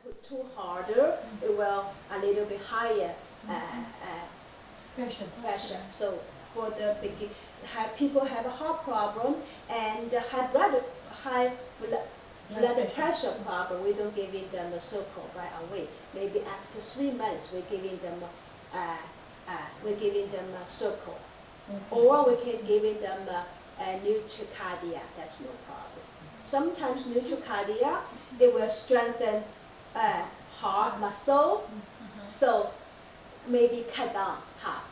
put too harder, it will a little bit higher pressure. So for the people have a heart problem and high blood pressure problem, we don't give them a circle right away. Maybe after 3 months, we're giving them a circle, or we can giving them a Nutricardia. That's no problem. Sometimes Nutricardia, it will strengthen heart muscle, so maybe cut down half.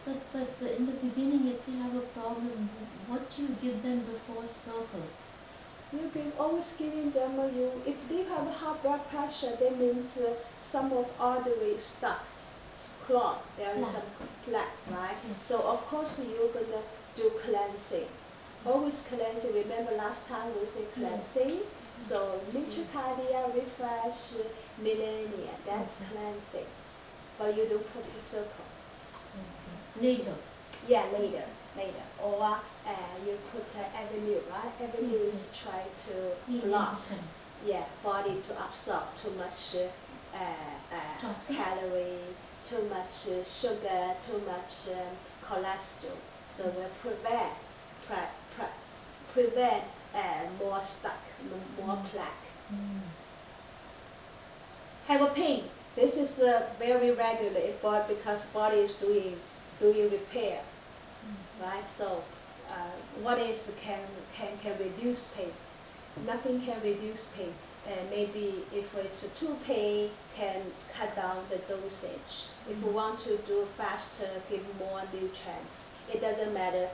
But in the beginning, if they have a problem, what do you give them before circle? You've been always giving them if they have high blood pressure, that means some of artery stuck, clogged. There is some plaque, right? Yes. So of course you're gonna do cleansing. Always cleansing. Remember last time we said cleansing. So Nutricardia, Refresh, Millennia. That's cleansing. But you don't put the circle. Later. Yeah, later. Or you put Avenue, right? Avenue is try to block, body to absorb too much calorie, too much sugar, too much cholesterol. So we prevent more stuck, more plaque. Have a pain. This is very regular because body is doing repair, right? So what is can reduce pain? Nothing can reduce pain. Maybe if it's too pain, can cut down the dosage. If we want to do faster, give more nutrients. It doesn't matter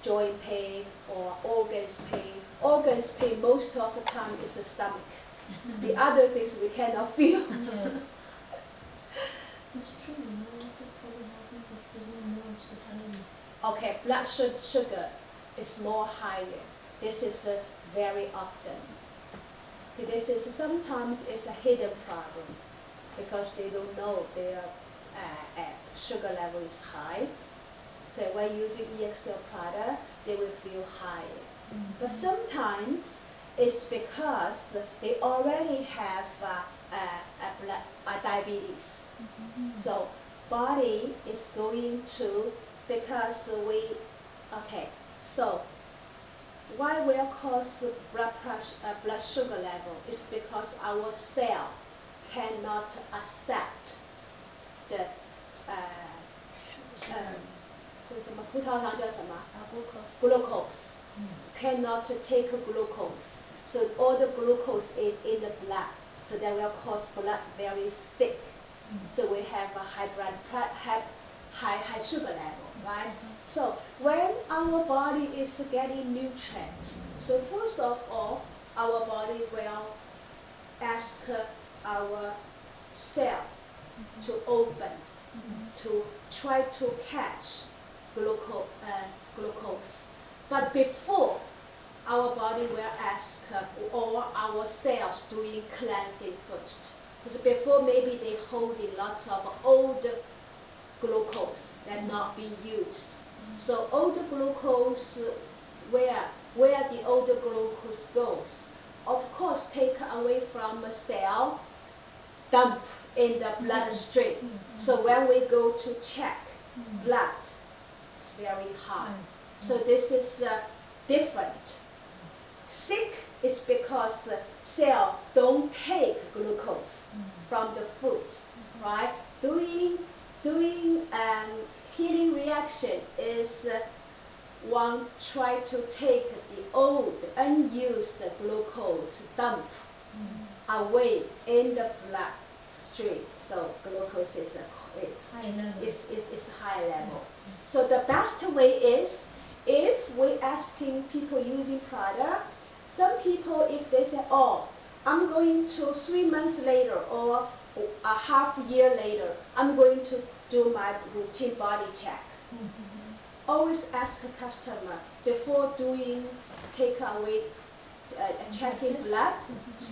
joint pain or organs pain. Organs pain most of the time is the stomach. The other things we cannot feel. Yes. It's true. Also probably happens if there's no nerves to tell you. Okay, blood sugar is more higher. This is very often. This is sometimes it's a hidden problem because they don't know their sugar level is high. So when using EXL product, they will feel higher. But sometimes it's because they already have diabetes. So body is going to, because so why will cause blood sugar level is because our cell cannot accept the glucose. Cannot take glucose. So all the glucose is in the blood. So that will cause blood very thick. So we have a high sugar level, right? So when our body is getting nutrients, so first of all, our body will ask our cell to open, to try to catch glucose. But before, our body will ask all our cells doing cleansing first. Because before maybe they holding lots of old glucose that not being used. So old glucose, where the old glucose goes, of course take away from the cell, dump in the bloodstream. So when we go to check blood, it's very high. So this is different. Sick is because cell don't take glucose from the food, right? Doing healing reaction is one try to take the old unused glucose dump away in the bloodstream. So glucose is high level. So the best way is if we asking people using product. Some people, if they say, oh, I'm going to 3 months later or a half year later, I'm going to do my routine body check. Always ask a customer before take away checking blood,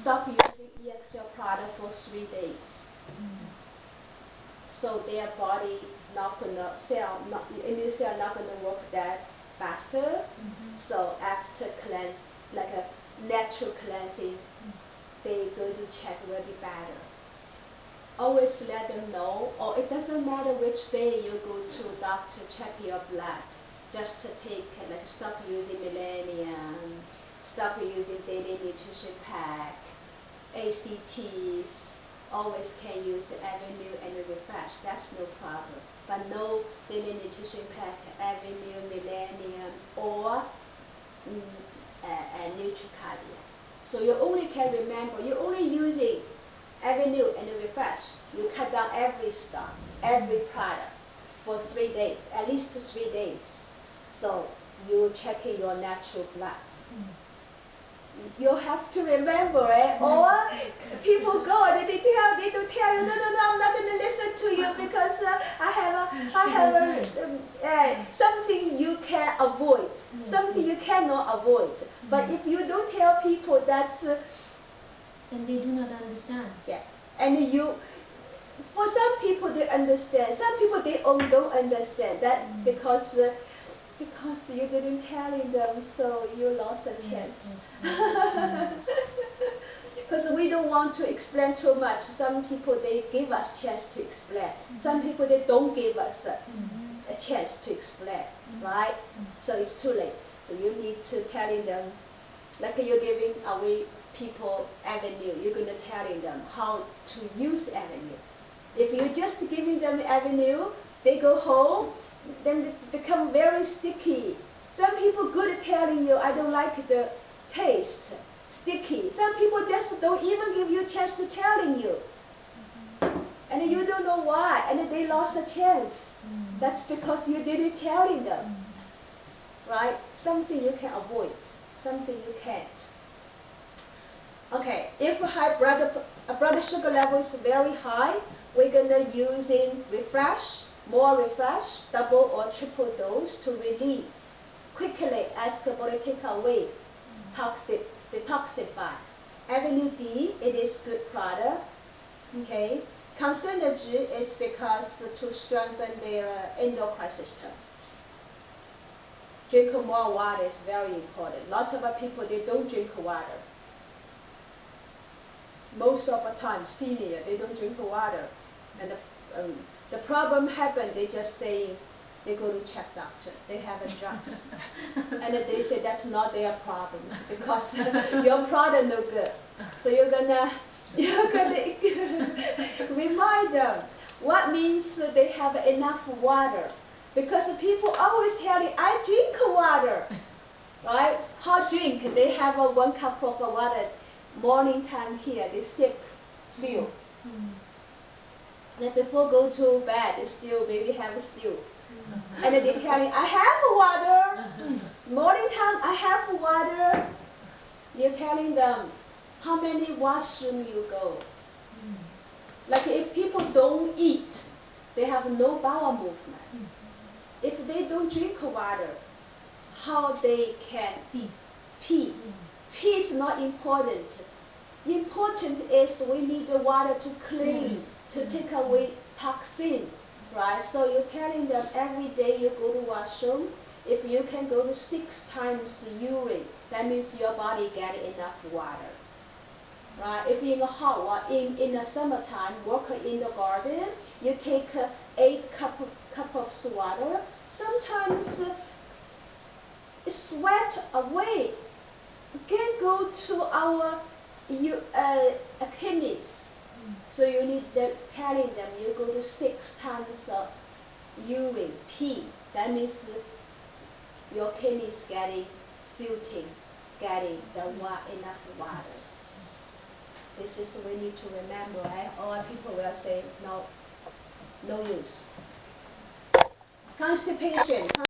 stop using EXL product for 3 days. So their body immune cell not gonna work that faster. So after cleanse, like a natural cleansing, they go to check will be better. Always let them know, or it doesn't matter which day you go to doctor, check your blood. Just to take, like, stop using Millennium, stop using Daily Nutrition Pack, ACTs, always can use Avenue and Refresh, that's no problem. But no Daily Nutrition Pack, Avenue, Millennium, or Nutricardia. So you only can remember, you're only using Avenue and Refresh. You cut down every stock, every product for 3 days, at least 3 days. So you check your natural blood. You have to remember it, or people go and they don't tell you, no, I'm not going to listen to you because I have something you can avoid, something you cannot avoid. But if you don't tell people that, then they do not understand. Yeah, and for some people they understand, some people they don't understand that because you didn't tell them, so you lost a chance. Because we don't want to explain too much. Some people they give us chance to explain. Some people they don't give us a chance to explain, right? So it's too late. So you need to tell them, like you're giving away people Avenue, you're going to tell them how to use Avenue. If you're just giving them Avenue, they go home, then they become very sticky. Some people good at telling you, I don't like the taste, sticky. Some people just don't even give you a chance to telling you. And you don't know why, and they lost a chance. That's because you didn't tell them. Right? Something you can avoid, something you can't. Okay, if high blood sugar level is very high, we're going to use Refresh, more Refresh, double or triple dose to release quickly as the body take away, detoxify. Avenue D, it is good product. Okay, Concernergy is because to strengthen their endocrine system. Drink more water is very important. Lots of people they don't drink water. Most of the time, senior, they don't drink water. And the problem happens, they just say, they go to check doctor, they have a drugs. And they say that's not their problem because your product no good. So you're gonna remind them what means they have enough water. Because people always tell you, I drink water. Right? Hot drink, they have 1 cup of water. Morning time here, they sip, fill. And before go to bed, they still maybe have still. And then they tell me, I have water. Morning time, I have water. You're telling them how many washroom you go. Like if people don't eat, they have no bowel movement. If they don't drink water, how they can pee? Pee is not important. Important is we need the water to cleanse, to take away toxin, right? So you're telling them every day you go to washroom. If you can go to 6 times urine, that means your body get enough water, right? If in the hot water, in the summertime, work in the garden, you take 8 cups of water. Sometimes sweat away. You can go to our kidneys. So you need telling them you go to 6 times urine, pee. That means your kidneys getting filtering, getting enough water. This is we need to remember, right? Or people will say no use. Constipation.